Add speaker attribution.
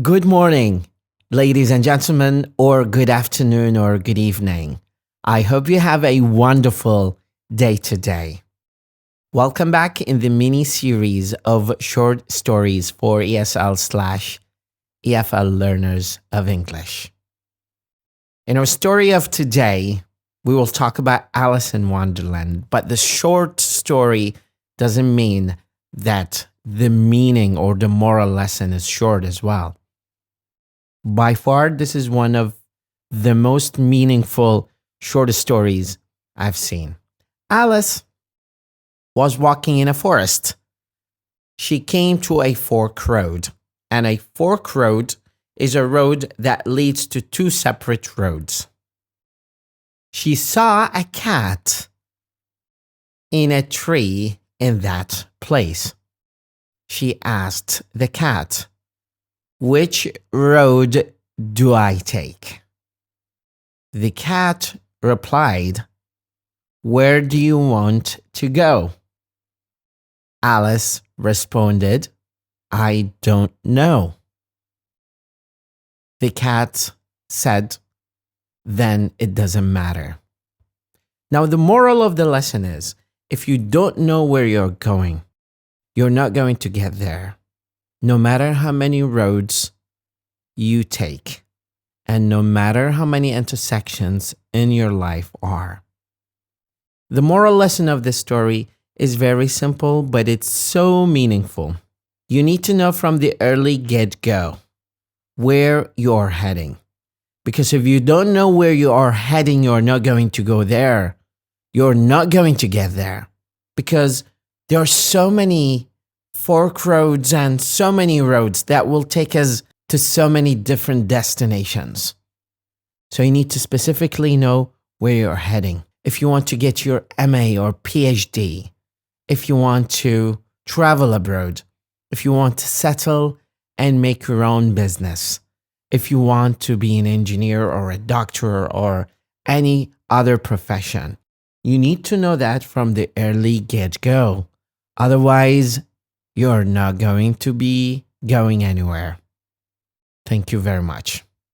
Speaker 1: Good morning, ladies and gentlemen, or good afternoon or good evening. I hope you have a wonderful day today. Welcome back in the mini-series of short stories for ESL/EFL learners of English. In our story of today, we will talk about Alice in Wonderland, but the short story doesn't mean that the meaning or the moral lesson is short as well. By far, this is one of the most meaningful short stories I've seen. Alice was walking in a forest. She came to a fork road, and a fork road is a road that leads to two separate roads. She saw a cat in a tree in that place. She asked the cat, "Which road do I take?" The cat replied, "Where do you want to go?" Alice responded, "I don't know." The cat said, "Then it doesn't matter." Now, the moral of the lesson is, if you don't know where you're going, you're not going to get there, no matter how many roads you take, and no matter how many intersections in your life are. The moral lesson of this story is very simple, but it's so meaningful. You need to know from the early get-go where you're heading. Because if you don't know where you are heading, you're not going to go there. You're not going to get there. Because there are so many fork roads and so many roads that will take us to so many different destinations. So you need to specifically know where you're heading. If you want to get your MA or PhD, if you want to travel abroad, if you want to settle and make your own business, if you want to be an engineer or a doctor or any other profession, you need to know that from the early get-go. Otherwise, you're not going to be going anywhere. Thank you very much.